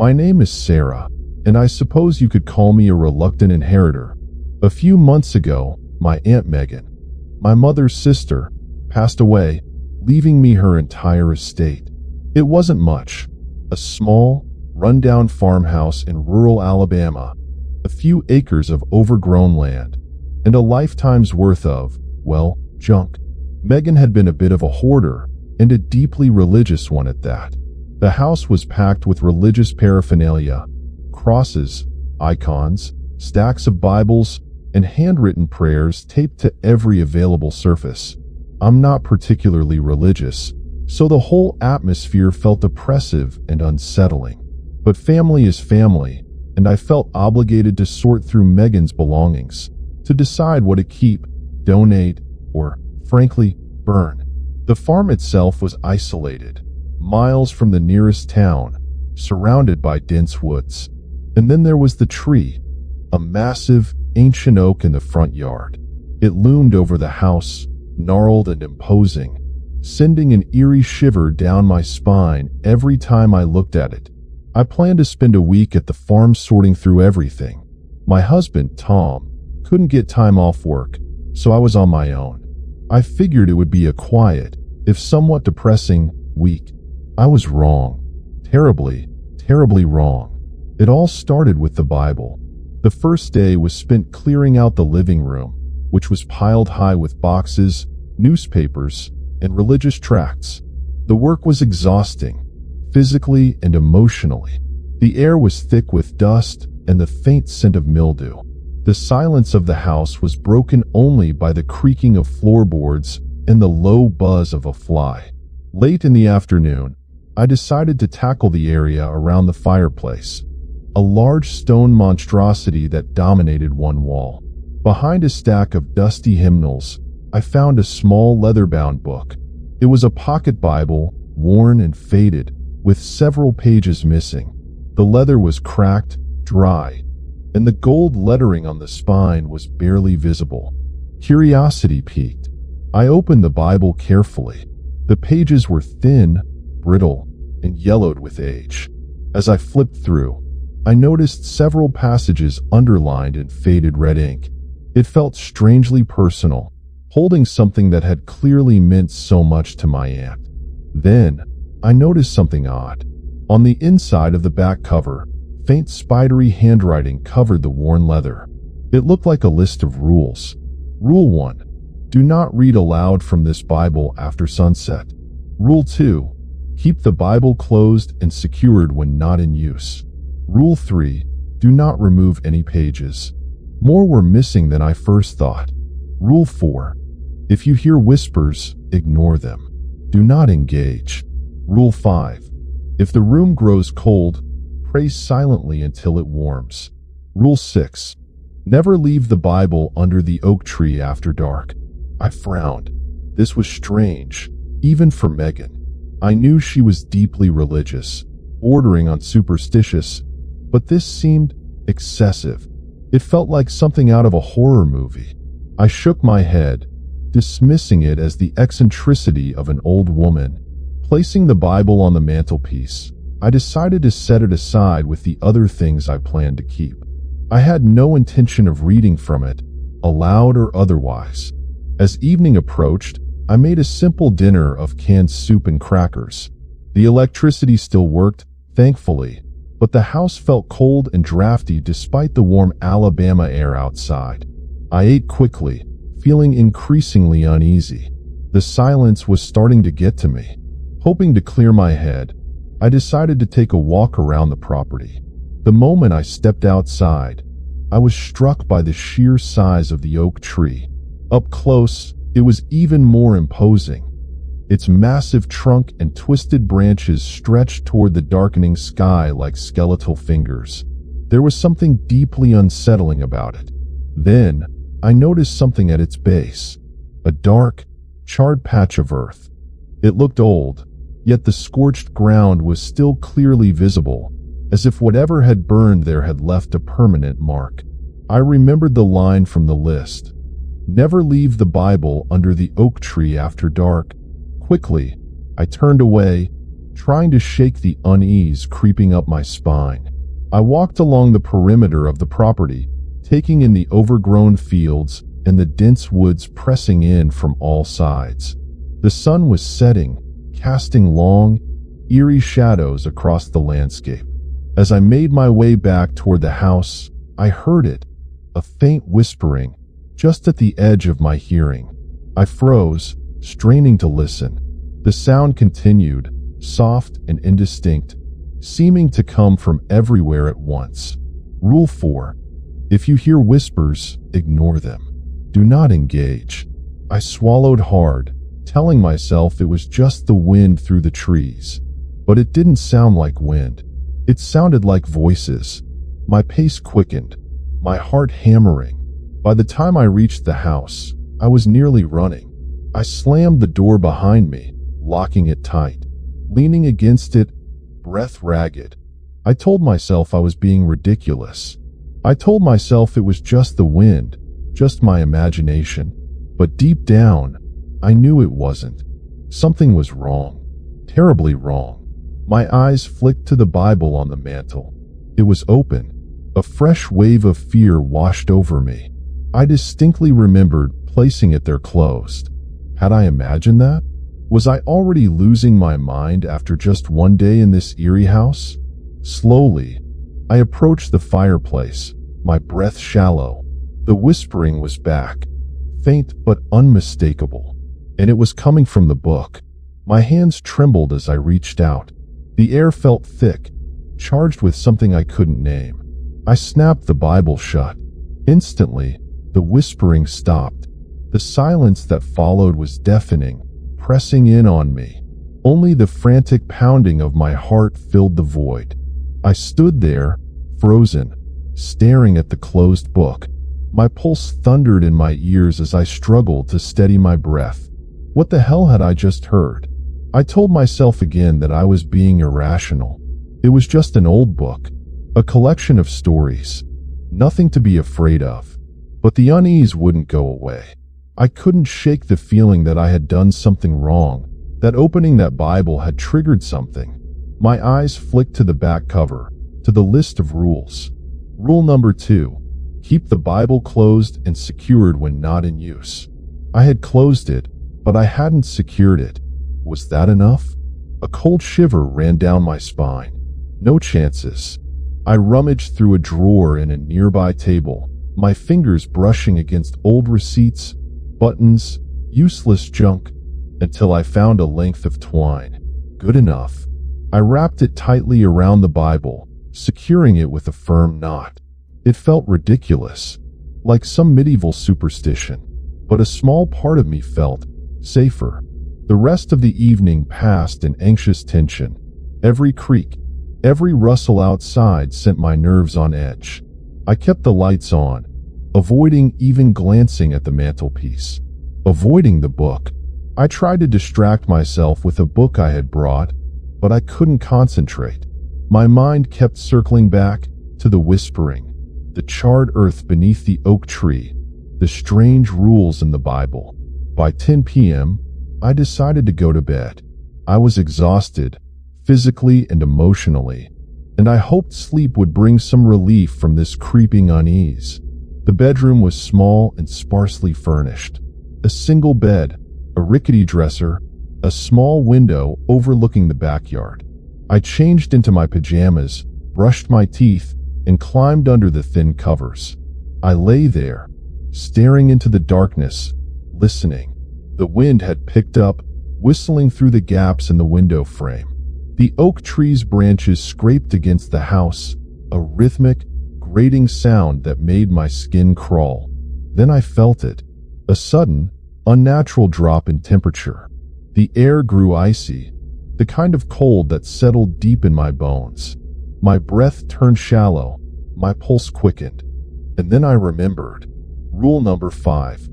My name is Sarah, and I suppose you could call me a reluctant inheritor. A few months ago, my Aunt Megan, my mother's sister, passed away, leaving me her entire estate. It wasn't much. A small, rundown farmhouse in rural Alabama, a few acres of overgrown land, and a lifetime's worth of, well, junk. Megan had been a bit of a hoarder, and a deeply religious one at that. The house was packed with religious paraphernalia, crosses, icons, stacks of Bibles, and handwritten prayers taped to every available surface. I'm not particularly religious, so the whole atmosphere felt oppressive and unsettling. But family is family, and I felt obligated to sort through Megan's belongings, to decide what to keep, donate, or, frankly, burn. The farm itself was isolated, miles from the nearest town, surrounded by dense woods. And then there was the tree, a massive, ancient oak in the front yard. It loomed over the house, gnarled and imposing, sending an eerie shiver down my spine every time I looked at it. I planned to spend a week at the farm sorting through everything. My husband, Tom, couldn't get time off work, so I was on my own. I figured it would be a quiet, if somewhat depressing, week. I was wrong. Terribly, terribly wrong. It all started with the Bible. The first day was spent clearing out the living room, which was piled high with boxes, newspapers, and religious tracts. The work was exhausting, physically and emotionally. The air was thick with dust and the faint scent of mildew. The silence of the house was broken only by the creaking of floorboards and the low buzz of a fly. Late in the afternoon, I decided to tackle the area around the fireplace, a large stone monstrosity that dominated one wall. Behind a stack of dusty hymnals, I found a small leather-bound book. It was a pocket Bible, worn and faded, with several pages missing. The leather was cracked, dry, and the gold lettering on the spine was barely visible. Curiosity piqued. I opened the Bible carefully. The pages were thin, brittle, and yellowed with age. As I flipped through, I noticed several passages underlined in faded red ink. It felt strangely personal, holding something that had clearly meant so much to my aunt. Then, I noticed something odd. On the inside of the back cover, faint spidery handwriting covered the worn leather. It looked like a list of rules. Rule 1. Do not read aloud from this Bible after sunset. Rule 2. Keep the Bible closed and secured when not in use. Rule 3. Do not remove any pages. More were missing than I first thought. Rule 4. If you hear whispers, ignore them. Do not engage. Rule 5. If the room grows cold, pray silently until it warms. Rule 6. Never leave the Bible under the oak tree after dark. I frowned. This was strange, even for Megan. I knew she was deeply religious, bordering on superstitious, but this seemed excessive. It felt like something out of a horror movie. I shook my head, dismissing it as the eccentricity of an old woman. Placing the Bible on the mantelpiece, I decided to set it aside with the other things I planned to keep. I had no intention of reading from it, aloud or otherwise. As evening approached, I made a simple dinner of canned soup and crackers. The electricity still worked, thankfully, but the house felt cold and drafty despite the warm Alabama air outside. I ate quickly, feeling increasingly uneasy. The silence was starting to get to me. Hoping to clear my head, I decided to take a walk around the property. The moment I stepped outside, I was struck by the sheer size of the oak tree. Up close, it was even more imposing. Its massive trunk and twisted branches stretched toward the darkening sky like skeletal fingers. There was something deeply unsettling about it. Then, I noticed something at its base. A dark, charred patch of earth. It looked old, yet the scorched ground was still clearly visible, as if whatever had burned there had left a permanent mark. I remembered the line from the list. Never leave the Bible under the oak tree after dark. Quickly, I turned away, trying to shake the unease creeping up my spine. I walked along the perimeter of the property, taking in the overgrown fields and the dense woods pressing in from all sides. The sun was setting, casting long, eerie shadows across the landscape. As I made my way back toward the house, I heard it, a faint whispering, just at the edge of my hearing. I froze, straining to listen. The sound continued, soft and indistinct, seeming to come from everywhere at once. Rule 4. If you hear whispers, ignore them. Do not engage. I swallowed hard, telling myself it was just the wind through the trees. But it didn't sound like wind. It sounded like voices. My pace quickened, my heart hammering. By the time I reached the house, I was nearly running. I slammed the door behind me, locking it tight. Leaning against it, breath ragged, I told myself I was being ridiculous. I told myself it was just the wind, just my imagination. But deep down, I knew it wasn't. Something was wrong, terribly wrong. My eyes flicked to the Bible on the mantel. It was open. A fresh wave of fear washed over me. I distinctly remembered placing it there closed. Had I imagined that? Was I already losing my mind after just one day in this eerie house? Slowly, I approached the fireplace, my breath shallow. The whispering was back, faint but unmistakable, and it was coming from the book. My hands trembled as I reached out. The air felt thick, charged with something I couldn't name. I snapped the Bible shut. Instantly, the whispering stopped. The silence that followed was deafening, pressing in on me. Only the frantic pounding of my heart filled the void. I stood there, frozen, staring at the closed book. My pulse thundered in my ears as I struggled to steady my breath. What the hell had I just heard? I told myself again that I was being irrational. It was just an old book, a collection of stories. Nothing to be afraid of. But the unease wouldn't go away. I couldn't shake the feeling that I had done something wrong, that opening that Bible had triggered something. My eyes flicked to the back cover, to the list of rules. Rule number 2. Keep the Bible closed and secured when not in use. I had closed it, but I hadn't secured it. Was that enough? A cold shiver ran down my spine. No chances. I rummaged through a drawer in a nearby table, my fingers brushing against old receipts, buttons, useless junk, until I found a length of twine. Good enough. I wrapped it tightly around the Bible, securing it with a firm knot. It felt ridiculous, like some medieval superstition, but a small part of me felt safer. The rest of the evening passed in anxious tension. Every creak, every rustle outside sent my nerves on edge. I kept the lights on, avoiding even glancing at the mantelpiece, avoiding the book. I tried to distract myself with a book I had brought, but I couldn't concentrate. My mind kept circling back to the whispering, the charred earth beneath the oak tree, the strange rules in the Bible. By 10 p.m., I decided to go to bed. I was exhausted, physically and emotionally, and I hoped sleep would bring some relief from this creeping unease. The bedroom was small and sparsely furnished. A single bed, a rickety dresser, a small window overlooking the backyard. I changed into my pajamas, brushed my teeth, and climbed under the thin covers. I lay there, staring into the darkness, listening. The wind had picked up, whistling through the gaps in the window frame. The oak tree's branches scraped against the house, a rhythmic, grating sound that made my skin crawl. Then I felt it, a sudden, unnatural drop in temperature. The air grew icy, the kind of cold that settled deep in my bones. My breath turned shallow, my pulse quickened. And then I remembered. Rule number 5.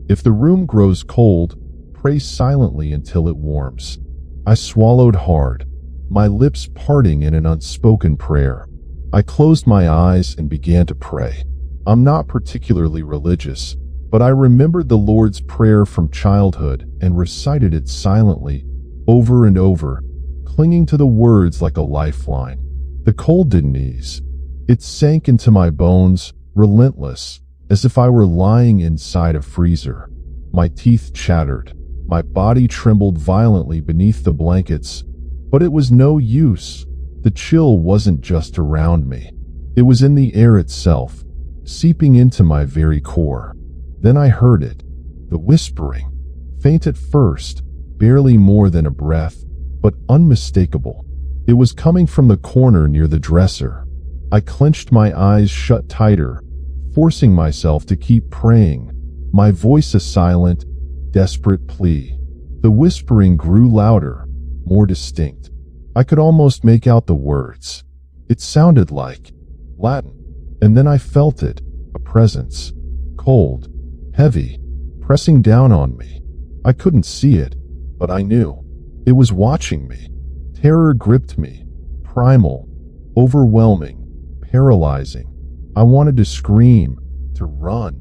If the room grows cold, pray silently until it warms. I swallowed hard, my lips parting in an unspoken prayer. I closed my eyes and began to pray. I'm not particularly religious, but I remembered the Lord's Prayer from childhood and recited it silently, over and over. clinging to the words like a lifeline. The cold didn't ease. It sank into my bones, relentless, as if I were lying inside a freezer. My teeth chattered. My body trembled violently beneath the blankets, but it was no use. The chill wasn't just around me. It was in the air itself, seeping into my very core. Then I heard it, the whispering, faint at first, barely more than a breath, but unmistakable. It was coming from the corner near the dresser. I clenched my eyes shut tighter, forcing myself to keep praying, my voice a silent, desperate plea. The whispering grew louder, more distinct. I could almost make out the words. It sounded like Latin, and then I felt it, a presence, cold, heavy, pressing down on me. I couldn't see it, but I knew. It was watching me. Terror gripped me, primal, overwhelming, paralyzing. I wanted to scream, to run,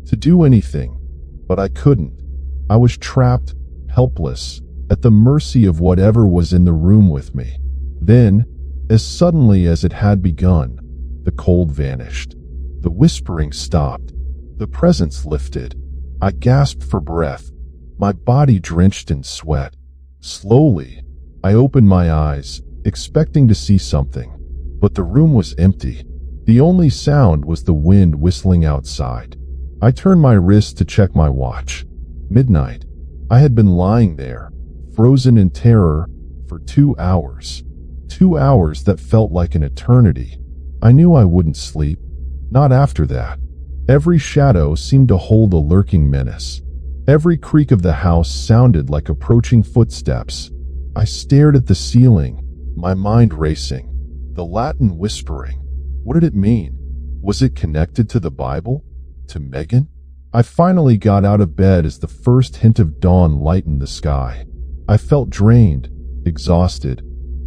to do anything, but I couldn't. I was trapped, helpless, at the mercy of whatever was in the room with me. Then, as suddenly as it had begun, the cold vanished. The whispering stopped. The presence lifted. I gasped for breath, my body drenched in sweat. Slowly, I opened my eyes, expecting to see something, but the room was empty. The only sound was the wind whistling outside. I turned my wrist to check my watch. Midnight. I had been lying there, frozen in terror, for 2 hours. 2 hours that felt like an eternity. I knew I wouldn't sleep. Not after that. Every shadow seemed to hold a lurking menace. Every creak of the house sounded like approaching footsteps. I stared at the ceiling, my mind racing. The Latin whispering. What did it mean? Was it connected to the Bible? To Megan? I finally got out of bed as the first hint of dawn lightened the sky. I felt drained, exhausted,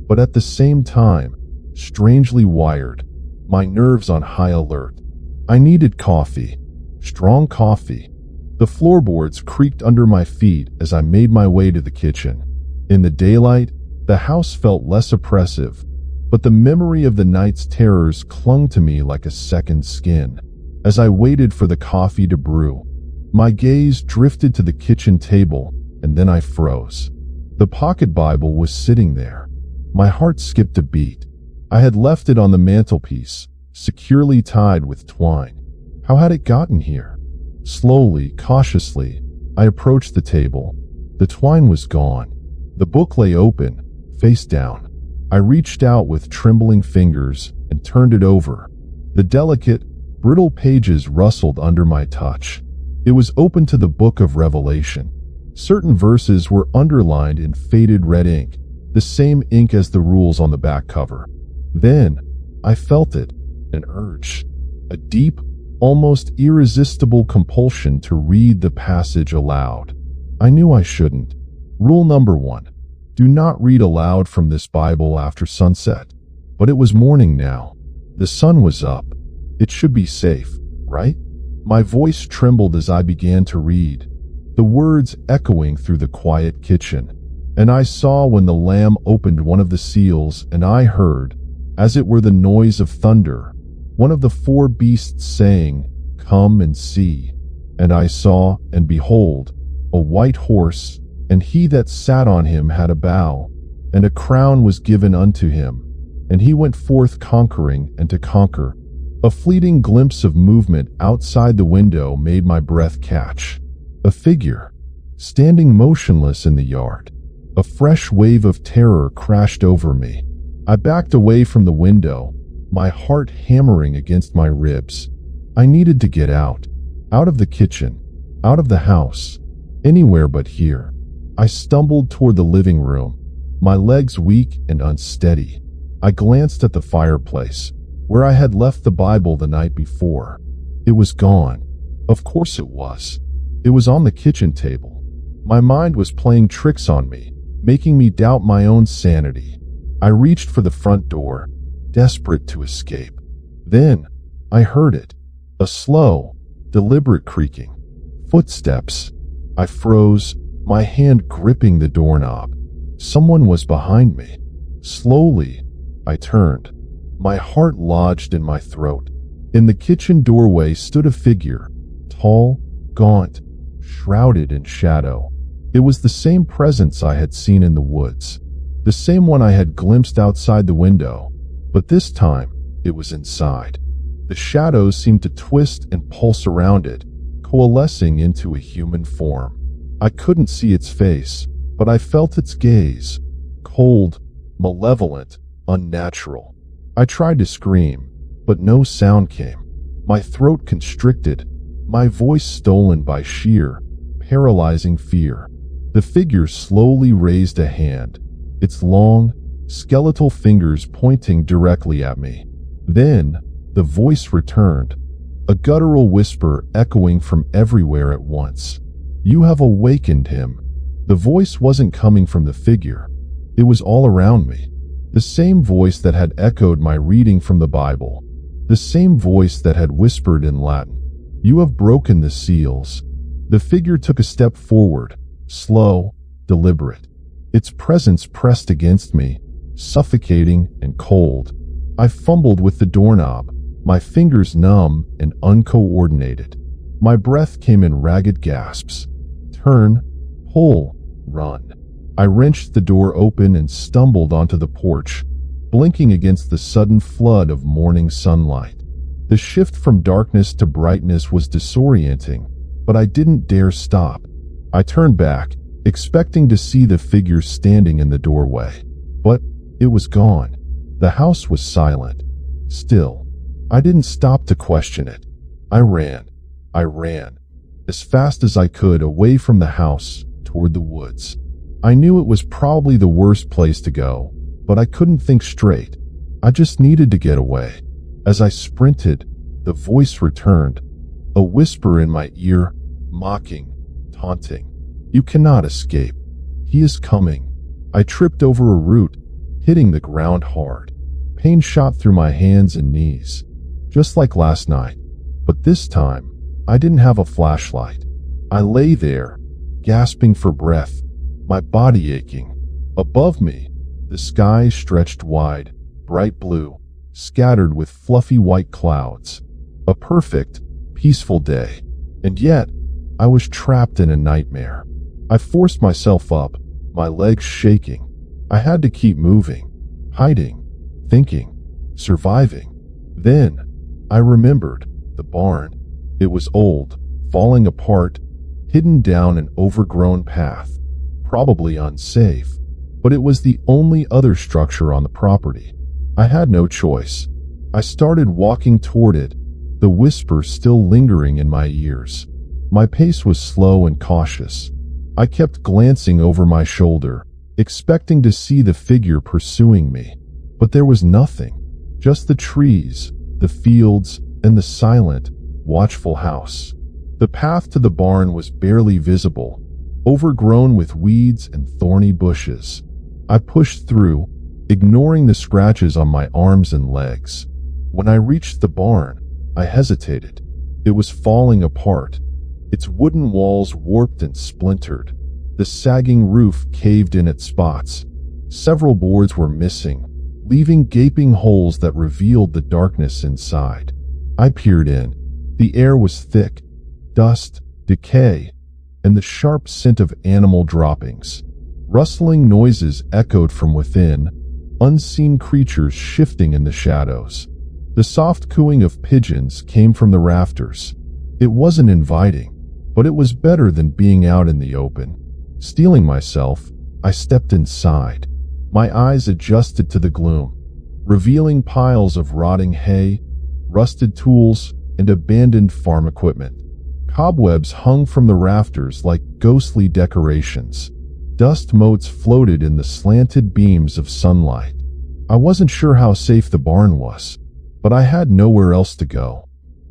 but at the same time, strangely wired, my nerves on high alert. I needed coffee, strong coffee. The floorboards creaked under my feet as I made my way to the kitchen. In the daylight, the house felt less oppressive, but the memory of the night's terrors clung to me like a second skin. As I waited for the coffee to brew, my gaze drifted to the kitchen table, and then I froze. The pocket Bible was sitting there. My heart skipped a beat. I had left it on the mantelpiece, securely tied with twine. How had it gotten here? Slowly, cautiously, I approached the table. The twine was gone. The book lay open, face down. I reached out with trembling fingers and turned it over. The delicate, brittle pages rustled under my touch. It was open to the book of Revelation. Certain verses were underlined in faded red ink, the same ink as the rules on the back cover. Then, I felt it, an urge, a deep, almost irresistible compulsion to read the passage aloud. I knew I shouldn't. Rule number 1. Do not read aloud from this Bible after sunset. But it was morning now. The sun was up. It should be safe, right? My voice trembled as I began to read, the words echoing through the quiet kitchen. And I saw when the Lamb opened one of the seals, and I heard, as it were the noise of thunder, one of the 4 beasts saying, "Come and see." And I saw, and behold, a white horse, and he that sat on him had a bow, and a crown was given unto him, and he went forth conquering and to conquer. A fleeting glimpse of movement outside the window made my breath catch. A figure, standing motionless in the yard. A fresh wave of terror crashed over me. I backed away from the window, my heart hammering against my ribs. I needed to get out of the kitchen, out of the house, anywhere but here. I stumbled toward the living room, my legs weak and unsteady. I glanced at the fireplace, where I had left the Bible the night before. It was gone. Of course it was. It was on the kitchen table. My mind was playing tricks on me, making me doubt my own sanity. I reached for the front door, desperate to escape. Then, I heard it. A slow, deliberate creaking. Footsteps. I froze, my hand gripping the doorknob. Someone was behind me. Slowly, I turned. My heart lodged in my throat. In the kitchen doorway stood a figure, tall, gaunt, shrouded in shadow. It was the same presence I had seen in the woods, the same one I had glimpsed outside the window, but this time it was inside. The shadows seemed to twist and pulse around it, coalescing into a human form. I couldn't see its face, but I felt its gaze, cold, malevolent, unnatural. I tried to scream, but no sound came. My throat constricted, my voice stolen by sheer, paralyzing fear. The figure slowly raised a hand, its long, skeletal fingers pointing directly at me. Then, the voice returned, a guttural whisper echoing from everywhere at once. "You have awakened him." The voice wasn't coming from the figure. It was all around me. The same voice that had echoed my reading from the Bible. The same voice that had whispered in Latin, "You have broken the seals." The figure took a step forward, slow, deliberate. Its presence pressed against me, suffocating and cold. I fumbled with the doorknob, my fingers numb and uncoordinated. My breath came in ragged gasps. Turn, pull, run. I wrenched the door open and stumbled onto the porch, blinking against the sudden flood of morning sunlight. The shift from darkness to brightness was disorienting, but I didn't dare stop. I turned back, expecting to see the figure standing in the doorway. But it was gone. The house was silent, still. I didn't stop to question it. I ran, as fast as I could away from the house, toward the woods. I knew it was probably the worst place to go, but I couldn't think straight. I just needed to get away. As I sprinted, the voice returned, a whisper in my ear, mocking, taunting. "You cannot escape. He is coming." I tripped over a root, hitting the ground hard. Pain shot through my hands and knees, just like last night. But this time, I didn't have a flashlight. I lay there, gasping for breath, my body aching. Above me, the sky stretched wide, bright blue, scattered with fluffy white clouds. A perfect, peaceful day. And yet, I was trapped in a nightmare. I forced myself up, my legs shaking. I had to keep moving, hiding, thinking, surviving. Then, I remembered the barn. It was old, falling apart, hidden down an overgrown path, probably unsafe, but it was the only other structure on the property. I had no choice. I started walking toward it, the whisper still lingering in my ears. My pace was slow and cautious. I kept glancing over my shoulder, expecting to see the figure pursuing me. But there was nothing, just the trees, the fields, and the silent, watchful house. The path to the barn was barely visible, overgrown with weeds and thorny bushes. I pushed through, ignoring the scratches on my arms and legs. When I reached the barn, I hesitated. It was falling apart, its wooden walls warped and splintered. The sagging roof caved in at spots. Several boards were missing, leaving gaping holes that revealed the darkness inside. I peered in. The air was thick, dust, decay, and the sharp scent of animal droppings. Rustling noises echoed from within, unseen creatures shifting in the shadows. The soft cooing of pigeons came from the rafters. It wasn't inviting, but it was better than being out in the open. Steeling myself, I stepped inside. My eyes adjusted to the gloom, revealing piles of rotting hay, rusted tools, and abandoned farm equipment. Cobwebs hung from the rafters like ghostly decorations. Dust motes floated in the slanted beams of sunlight. I wasn't sure how safe the barn was, but I had nowhere else to go.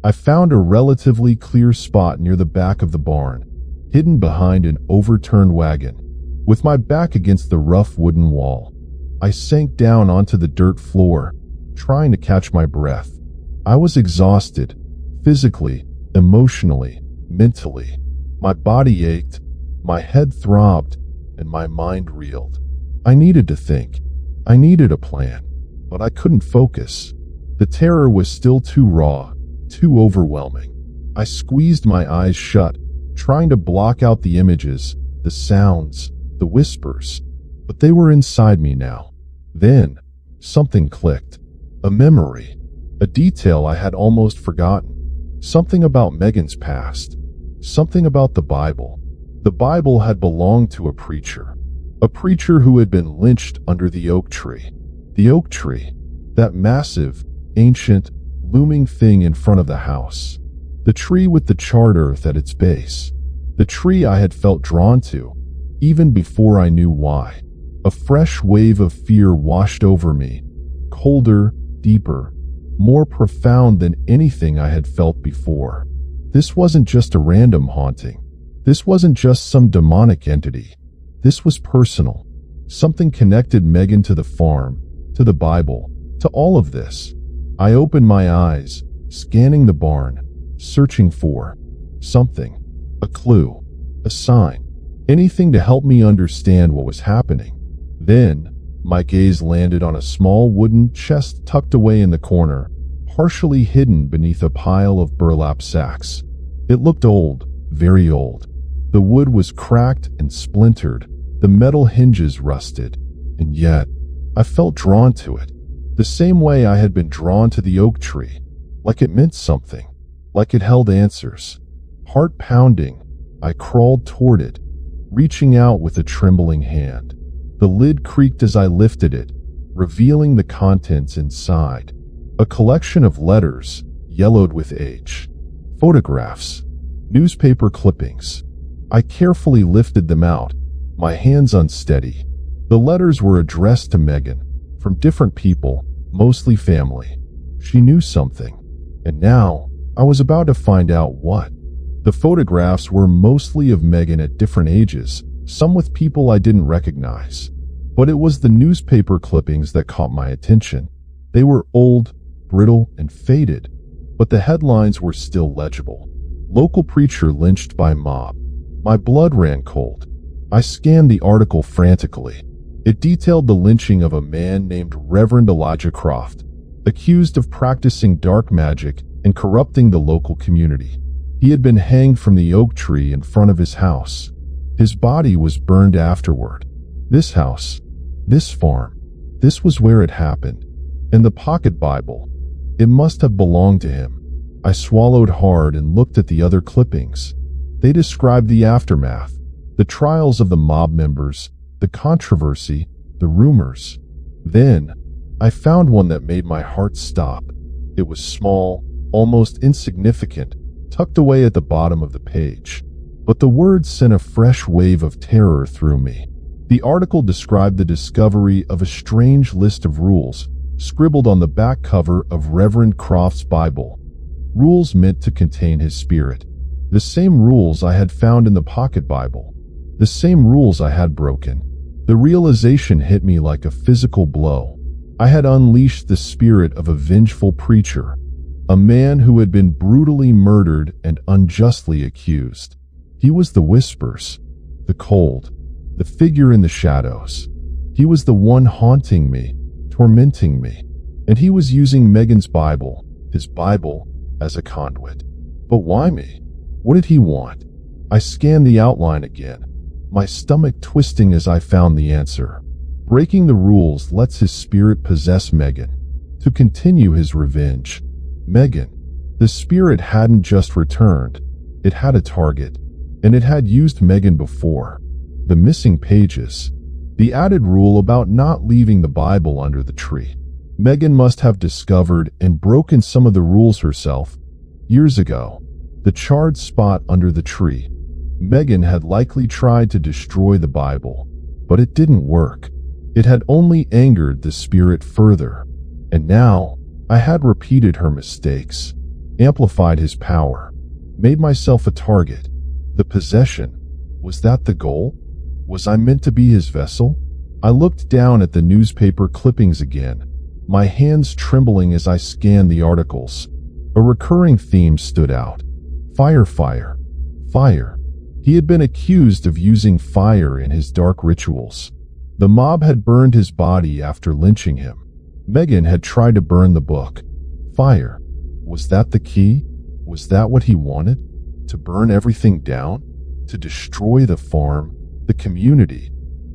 I found a relatively clear spot near the back of the barn, hidden behind an overturned wagon. With my back against the rough wooden wall, I sank down onto the dirt floor, trying to catch my breath. I was exhausted, physically, emotionally, mentally. My body ached, my head throbbed, and my mind reeled. I needed to think. I needed a plan, but I couldn't focus. The terror was still too raw, too overwhelming. I squeezed my eyes shut, trying to block out the images, the sounds, the whispers. But they were inside me now. Then, something clicked. A memory. A detail I had almost forgotten. Something about Megan's past. Something about the Bible. The Bible had belonged to a preacher. A preacher who had been lynched under the oak tree. The oak tree. That massive, ancient, looming thing in front of the house. The tree with the charred earth at its base. The tree I had felt drawn to, even before I knew why. A fresh wave of fear washed over me. Colder, deeper, more profound than anything I had felt before. This wasn't just a random haunting. This wasn't just some demonic entity. This was personal. Something connected Megan to the farm, to the Bible, to all of this. I opened my eyes, scanning the barn, searching for something, a clue, a sign, anything to help me understand what was happening. Then, my gaze landed on a small wooden chest tucked away in the corner, partially hidden beneath a pile of burlap sacks. It looked old, very old. The wood was cracked and splintered, the metal hinges rusted, and yet, I felt drawn to it, the same way I had been drawn to the oak tree, like it meant something, like it held answers. Heart pounding, I crawled toward it, reaching out with a trembling hand. The lid creaked as I lifted it, revealing the contents inside. A collection of letters, yellowed with age. Photographs. Newspaper clippings. I carefully lifted them out, my hands unsteady. The letters were addressed to Megan, from different people, mostly family. She knew something, and now I was about to find out what. The photographs were mostly of Megan at different ages, some with people I didn't recognize. But it was the newspaper clippings that caught my attention. They were old, brittle, and faded, but the headlines were still legible. Local preacher lynched by mob. My blood ran cold. I scanned the article frantically. It detailed the lynching of a man named Reverend Elijah Croft, accused of practicing dark magic and corrupting the local community. He had been hanged from the oak tree in front of his house. His body was burned afterward. This house, this farm, this was where it happened. And the pocket Bible, it must have belonged to him. I swallowed hard and looked at the other clippings. They described the aftermath, the trials of the mob members, the controversy, the rumors. Then, I found one that made my heart stop. It was small, almost insignificant, tucked away at the bottom of the page. But the words sent a fresh wave of terror through me. The article described the discovery of a strange list of rules, scribbled on the back cover of Reverend Croft's Bible. Rules meant to contain his spirit. The same rules I had found in the pocket Bible. The same rules I had broken. The realization hit me like a physical blow. I had unleashed the spirit of a vengeful preacher, a man who had been brutally murdered and unjustly accused. He was the whispers, the cold, the figure in the shadows. He was the one haunting me, tormenting me, and he was using Megan's Bible, his Bible, as a conduit. But why me? What did he want? I scanned the outline again, my stomach twisting as I found the answer. Breaking the rules lets his spirit possess Megan, to continue his revenge. Megan. The spirit hadn't just returned, it had a target, and it had used Megan before. The missing pages. The added rule about not leaving the Bible under the tree. Megan must have discovered and broken some of the rules herself. Years ago, the charred spot under the tree. Megan had likely tried to destroy the Bible, but it didn't work. It had only angered the spirit further. And now, I had repeated her mistakes, amplified his power, made myself a target. The possession. Was that the goal? Was I meant to be his vessel? I looked down at the newspaper clippings again, my hands trembling as I scanned the articles. A recurring theme stood out. Fire, fire, fire. He had been accused of using fire in his dark rituals. The mob had burned his body after lynching him. Megan had tried to burn the book. Fire. Was that the key? Was that what he wanted? To burn everything down? To destroy the farm, the community,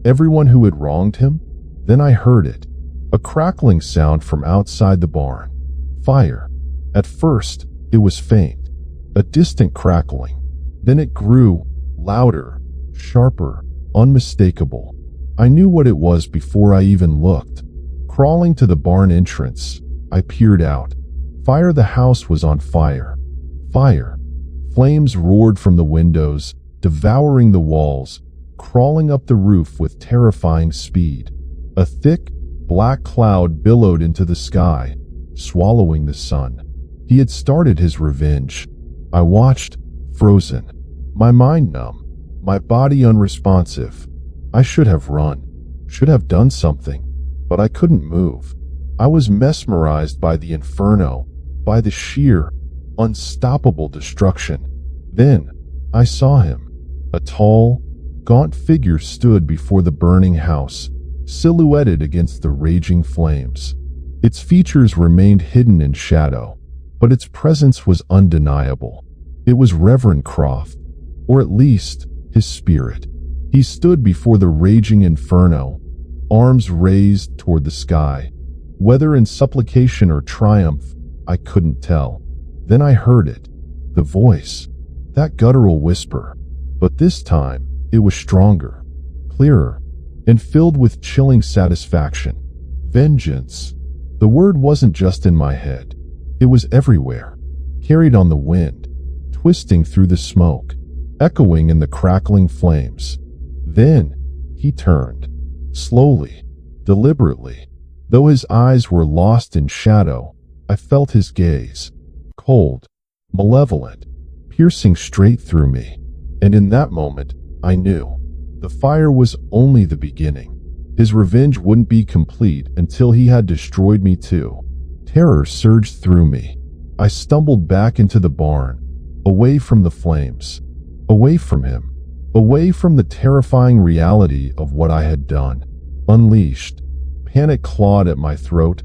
everyone who had wronged him? Then I heard it. A crackling sound from outside the barn. Fire. At first, it was faint, a distant crackling. Then it grew, louder, sharper, unmistakable. I knew what it was before I even looked. Crawling to the barn entrance, I peered out. The house was on fire. Fire. Flames roared from the windows, devouring the walls, crawling up the roof with terrifying speed. A thick, black cloud billowed into the sky, swallowing the sun. He had started his revenge. I watched, frozen, my mind numb, my body unresponsive. I should have run, should have done something, but I couldn't move. I was mesmerized by the inferno, by the sheer, unstoppable destruction. Then, I saw him. A tall, gaunt figure stood before the burning house, silhouetted against the raging flames. Its features remained hidden in shadow, but its presence was undeniable. It was Reverend Croft, or at least his spirit. He stood before the raging inferno, arms raised toward the sky. Whether in supplication or triumph, I couldn't tell. Then I heard it. The voice. That guttural whisper. But this time, it was stronger, clearer, and filled with chilling satisfaction. Vengeance. The word wasn't just in my head. It was everywhere, carried on the wind, twisting through the smoke, echoing in the crackling flames. Then, he turned, slowly, deliberately. Though his eyes were lost in shadow, I felt his gaze, cold, malevolent, piercing straight through me. And in that moment, I knew. The fire was only the beginning. His revenge wouldn't be complete until he had destroyed me too. Terror surged through me. I stumbled back into the barn, away from the flames, away from him, away from the terrifying reality of what I had done. Unleashed, panic clawed at my throat,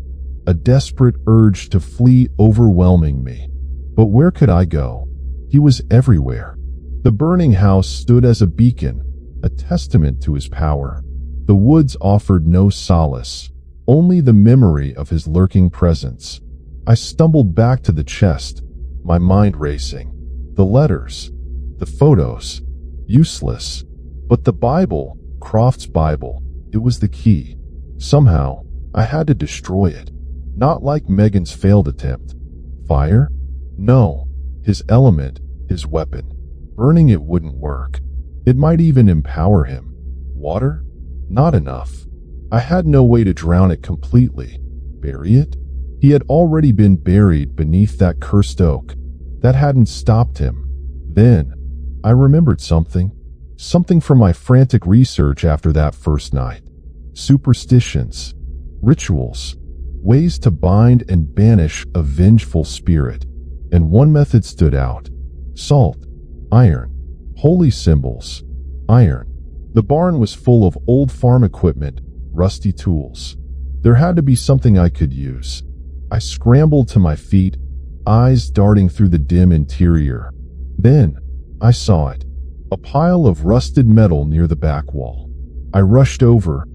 a desperate urge to flee overwhelming me. But where could I go? He was everywhere. The burning house stood as a beacon, a testament to his power. The woods offered no solace, only the memory of his lurking presence. I stumbled back to the chest, my mind racing. The letters, the photos, useless. But the Bible, Croft's Bible, it was the key. Somehow, I had to destroy it. Not like Megan's failed attempt. Fire? No. His element, his weapon. Burning it wouldn't work. It might even empower him. Water? Not enough. I had no way to drown it completely. Bury it? He had already been buried beneath that cursed oak. That hadn't stopped him. Then, I remembered something. Something from my frantic research after that first night. Superstitions, rituals, ways to bind and banish a vengeful spirit. And one method stood out. Salt, iron, holy symbols, iron. The barn was full of old farm equipment, rusty tools. There had to be something I could use. I scrambled to my feet, eyes darting through the dim interior. Then, I saw it. A pile of rusted metal near the back wall. I rushed over,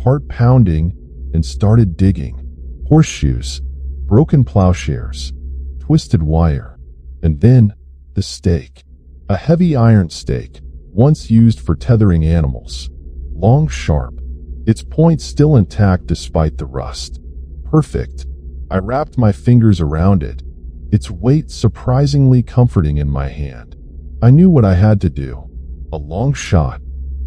heart pounding, and started digging. Horseshoes, broken plowshares, twisted wire, and then the stake. A heavy iron stake, once used for tethering animals. Long, sharp, its point still intact despite the rust. Perfect. I wrapped my fingers around it, its weight surprisingly comforting in my hand. I knew what I had to do. A long shot,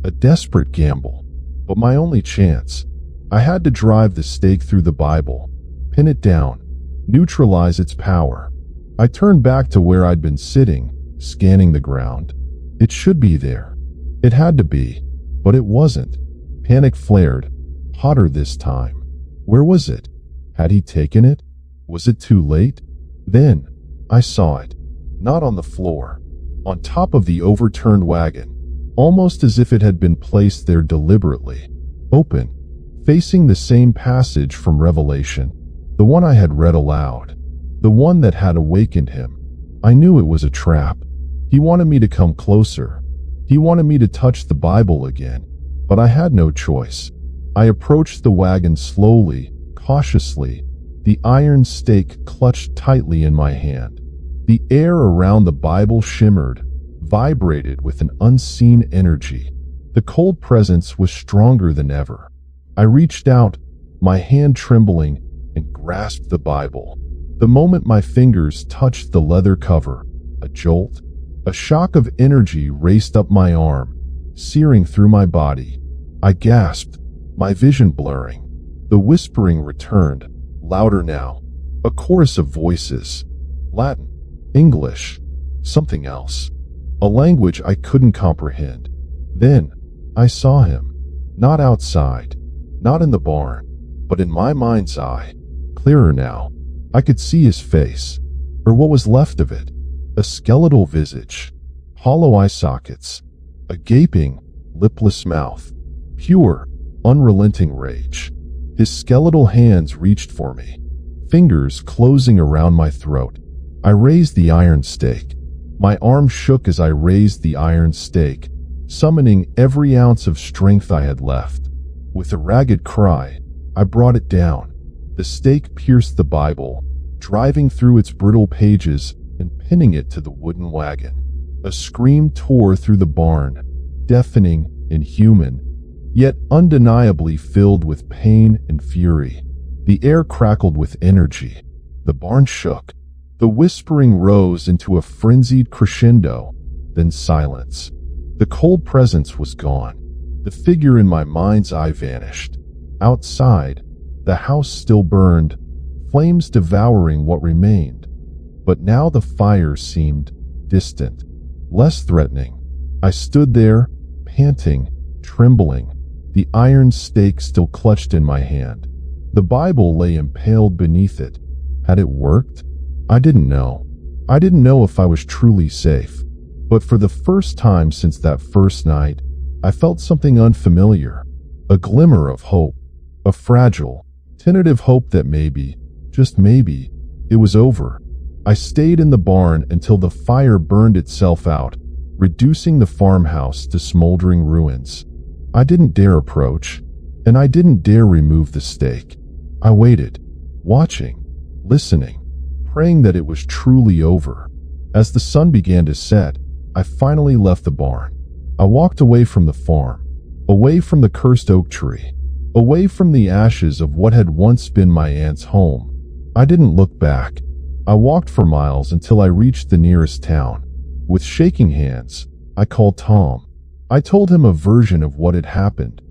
a desperate gamble, but my only chance. I had to drive the stake through the Bible, pin it down, neutralize its power. I turned back to where I'd been sitting, scanning the ground. It should be there. It had to be, but it wasn't. Panic flared, hotter this time. Where was it? Had he taken it? Was it too late? Then, I saw it. Not on the floor. On top of the overturned wagon, almost as if it had been placed there deliberately. open, facing the same passage from Revelation, the one I had read aloud, the one that had awakened him. I knew it was a trap. He wanted me to come closer. He wanted me to touch the Bible again, but I had no choice. I approached the wagon slowly, cautiously, the iron stake clutched tightly in my hand. The air around the Bible shimmered, vibrated with an unseen energy. The cold presence was stronger than ever. I reached out, my hand trembling, and grasped the Bible. The moment my fingers touched the leather cover, a jolt, a shock of energy raced up my arm, searing through my body. I gasped, my vision blurring. The whispering returned, louder now. A chorus of voices. Latin, English, something else. A language I couldn't comprehend. Then, I saw him. Not outside, not in the barn, but in my mind's eye. Clearer now. I could see his face, or what was left of it. A skeletal visage, hollow eye sockets, a gaping, lipless mouth, pure, unrelenting rage. His skeletal hands reached for me, fingers closing around my throat. I raised the iron stake. My arm shook as I raised the iron stake, summoning every ounce of strength I had left. With a ragged cry, I brought it down. The stake pierced the Bible, driving through its brittle pages and pinning it to the wooden wagon. A scream tore through the barn, deafening, inhuman, yet undeniably filled with pain and fury. The air crackled with energy. The barn shook. The whispering rose into a frenzied crescendo, then silence. The cold presence was gone. The figure in my mind's eye vanished. Outside, the house still burned, flames devouring what remained. But now the fire seemed distant, less threatening. I stood there, panting, trembling, the iron stake still clutched in my hand. The Bible lay impaled beneath it. Had it worked? I didn't know. I didn't know if I was truly safe. But for the first time since that first night, I felt something unfamiliar. A glimmer of hope. A fragile, tentative hope that maybe, just maybe, it was over. I stayed in the barn until the fire burned itself out, reducing the farmhouse to smoldering ruins. I didn't dare approach, and I didn't dare remove the stake. I waited, watching, listening, praying that it was truly over. As the sun began to set, I finally left the barn. I walked away from the farm, away from the cursed oak tree, away from the ashes of what had once been my aunt's home. I didn't look back. I walked for miles until I reached the nearest town. With shaking hands, I called Tom. I told him a version of what had happened.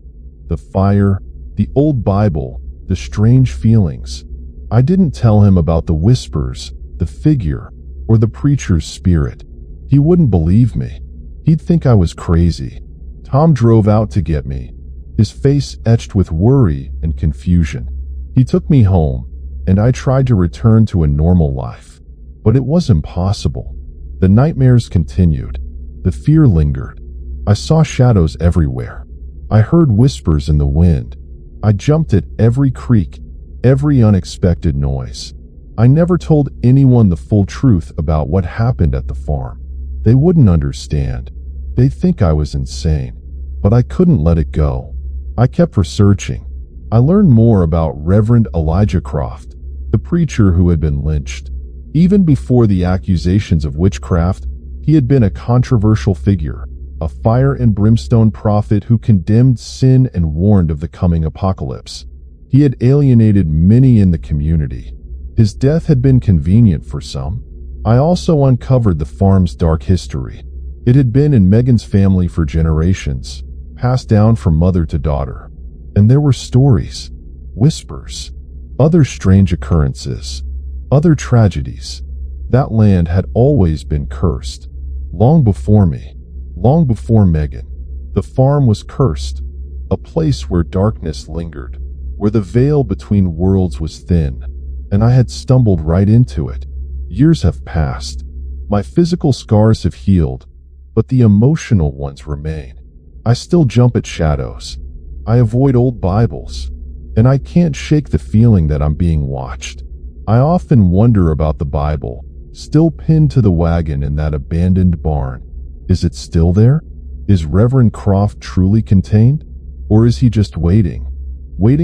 The fire, the old Bible, the strange feelings. I didn't tell him about the whispers, the figure, or the preacher's spirit. He wouldn't believe me. He'd think I was crazy. Tom drove out to get me, his face etched with worry and confusion. He took me home, and I tried to return to a normal life. But it was impossible. The nightmares continued. The fear lingered. I saw shadows everywhere. I heard whispers in the wind. I jumped at every creak, every unexpected noise. I never told anyone the full truth about what happened at the farm. They wouldn't understand. They'd think I was insane. But I couldn't let it go. I kept researching. I learned more about Reverend Elijah Croft, the preacher who had been lynched. Even before the accusations of witchcraft, he had been a controversial figure, a fire and brimstone prophet who condemned sin and warned of the coming apocalypse. He had alienated many in the community. His death had been convenient for some. I also uncovered the farm's dark history. It had been in Megan's family for generations, passed down from mother to daughter. And there were stories, whispers, other strange occurrences, other tragedies. That land had always been cursed. Long before me, long before Megan, the farm was cursed, a place where darkness lingered, where the veil between worlds was thin, and I had stumbled right into it. Years have passed. My physical scars have healed, but the emotional ones remain. I still jump at shadows, I avoid old Bibles, and I can't shake the feeling that I'm being watched. I often wonder about the Bible, still pinned to the wagon in that abandoned barn. Is it still there? Is Reverend Croft truly contained? Or is he just waiting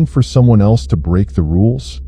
for someone else to break the rules?